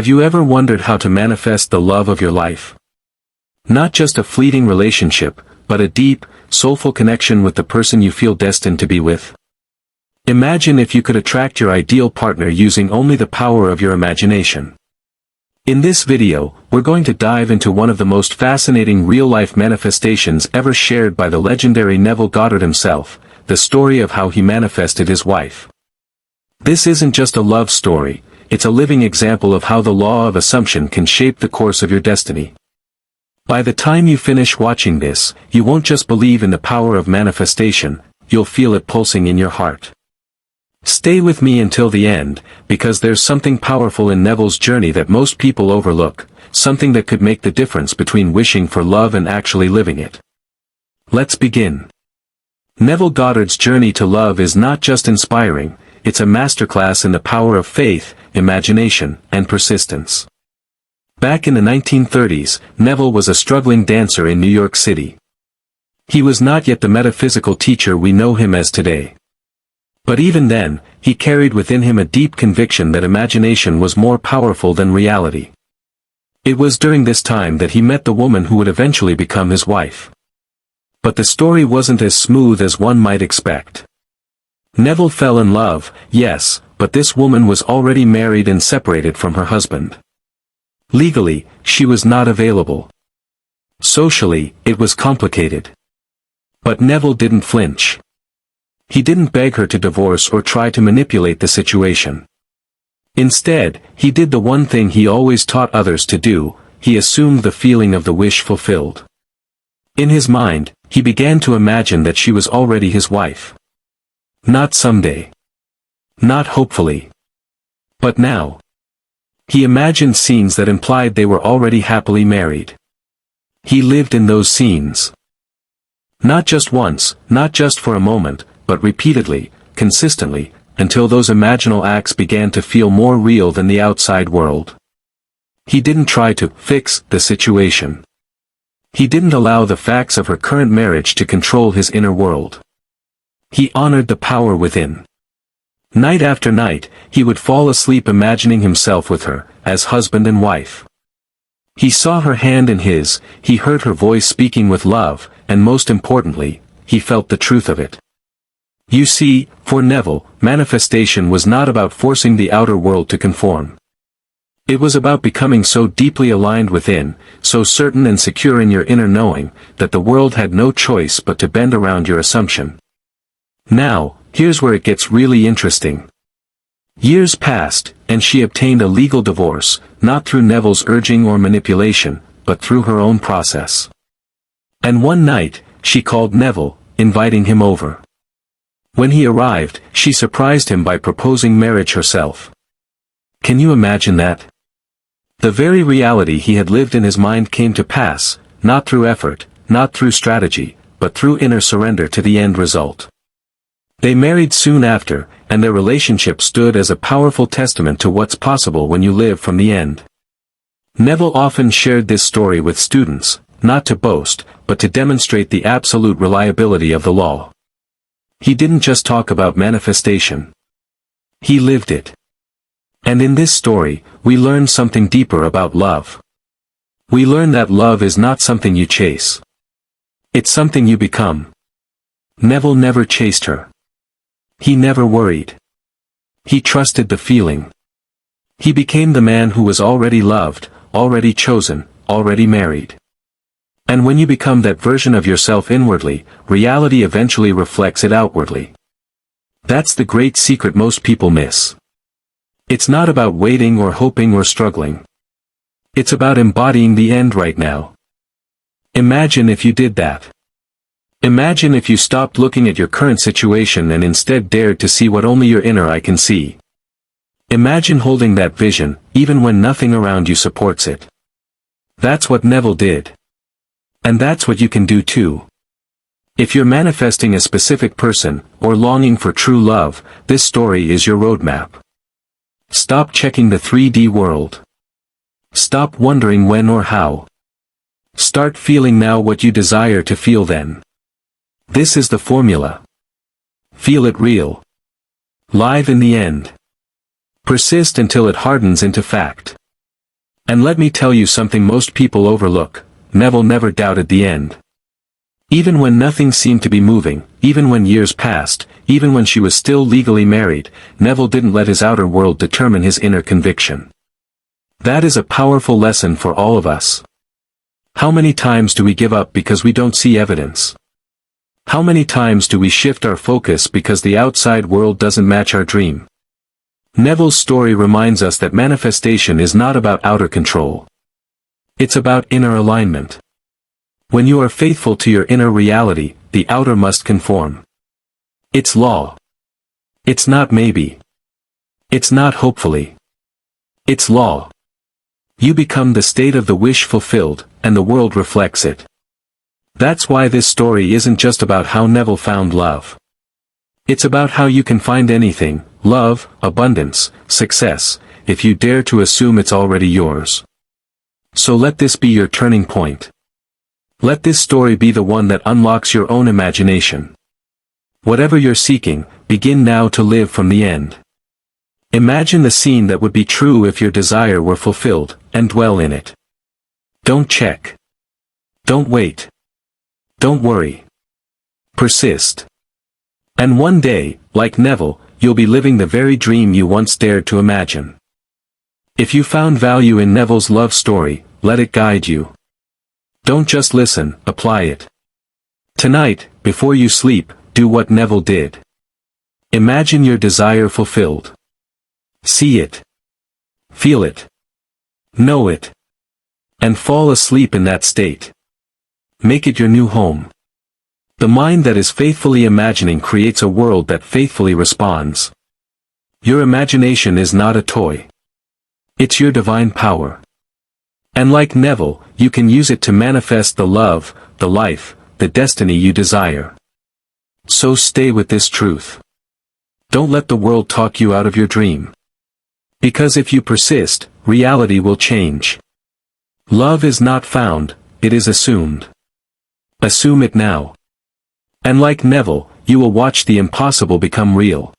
Have you ever wondered how to manifest the love of your life? Not just a fleeting relationship, but a deep, soulful connection with the person you feel destined to be with. Imagine if you could attract your ideal partner using only the power of your imagination. In this video, we're going to dive into one of the most fascinating real-life manifestations ever shared by the legendary Neville Goddard himself, the story of how he manifested his wife. This isn't just a love story, it's a living example of how the law of assumption can shape the course of your destiny. By the time you finish watching this, you won't just believe in the power of manifestation, you'll feel it pulsing in your heart. Stay with me until the end, because there's something powerful in Neville's journey that most people overlook, something that could make the difference between wishing for love and actually living it. Let's begin. Neville Goddard's journey to love is not just inspiring, it's a masterclass in the power of faith, imagination, and persistence. Back in the 1930s, Neville was a struggling dancer in New York City. He was not yet the metaphysical teacher we know him as today. But even then, he carried within him a deep conviction that imagination was more powerful than reality. It was during this time that he met the woman who would eventually become his wife. But the story wasn't as smooth as one might expect. Neville fell in love, yes, but this woman was already married and separated from her husband. Legally, she was not available. Socially, it was complicated. But Neville didn't flinch. He didn't beg her to divorce or try to manipulate the situation. Instead, he did the one thing he always taught others to do, he assumed the feeling of the wish fulfilled. In his mind, he began to imagine that she was already his wife. Not someday. Not hopefully. But now. He imagined scenes that implied they were already happily married. He lived in those scenes. Not just once, not just for a moment, but repeatedly, consistently, until those imaginal acts began to feel more real than the outside world. He didn't try to fix the situation. He didn't allow the facts of her current marriage to control his inner world. He honored the power within. Night after night, he would fall asleep imagining himself with her, as husband and wife. He saw her hand in his, he heard her voice speaking with love, and most importantly, he felt the truth of it. You see, for Neville, manifestation was not about forcing the outer world to conform. It was about becoming so deeply aligned within, so certain and secure in your inner knowing, that the world had no choice but to bend around your assumption. Now, here's where it gets really interesting. Years passed, and she obtained a legal divorce, not through Neville's urging or manipulation, but through her own process. And one night, she called Neville, inviting him over. When he arrived, she surprised him by proposing marriage herself. Can you imagine that? The very reality he had lived in his mind came to pass, not through effort, not through strategy, but through inner surrender to the end result. They married soon after, and their relationship stood as a powerful testament to what's possible when you live from the end. Neville often shared this story with students, not to boast, but to demonstrate the absolute reliability of the law. He didn't just talk about manifestation. He lived it. And in this story, we learn something deeper about love. We learn that love is not something you chase. It's something you become. Neville never chased her. He never worried. He trusted the feeling. He became the man who was already loved, already chosen, already married. And when you become that version of yourself inwardly, reality eventually reflects it outwardly. That's the great secret most people miss. It's not about waiting or hoping or struggling. It's about embodying the end right now. Imagine if you did that. Imagine if you stopped looking at your current situation and instead dared to see what only your inner eye can see. Imagine holding that vision, even when nothing around you supports it. That's what Neville did. And that's what you can do too. If you're manifesting a specific person, or longing for true love, this story is your roadmap. Stop checking the 3D world. Stop wondering when or how. Start feeling now what you desire to feel then. This is the formula. Feel it real. Live in the end. Persist until it hardens into fact. And let me tell you something most people overlook: Neville never doubted the end. Even when nothing seemed to be moving, even when years passed, even when she was still legally married, Neville didn't let his outer world determine his inner conviction. That is a powerful lesson for all of us. How many times do we give up because we don't see evidence? How many times do we shift our focus because the outside world doesn't match our dream? Neville's story reminds us that manifestation is not about outer control. It's about inner alignment. When you are faithful to your inner reality, the outer must conform. It's law. It's not maybe. It's not hopefully. It's law. You become the state of the wish fulfilled, and the world reflects it. That's why this story isn't just about how Neville found love. It's about how you can find anything: love, abundance, success, if you dare to assume it's already yours. So let this be your turning point. Let this story be the one that unlocks your own imagination. Whatever you're seeking, begin now to live from the end. Imagine the scene that would be true if your desire were fulfilled, and dwell in it. Don't check. Don't wait. Don't worry. Persist. And one day, like Neville, you'll be living the very dream you once dared to imagine. If you found value in Neville's love story, let it guide you. Don't just listen, apply it. Tonight, before you sleep, do what Neville did. Imagine your desire fulfilled. See it. Feel it. Know it. And fall asleep in that state. Make it your new home. The mind that is faithfully imagining creates a world that faithfully responds. Your imagination is not a toy. It's your divine power. And like Neville, you can use it to manifest the love, the life, the destiny you desire. So stay with this truth. Don't let the world talk you out of your dream. Because if you persist, reality will change. Love is not found, it is assumed. Assume it now. And like Neville, you will watch the impossible become real.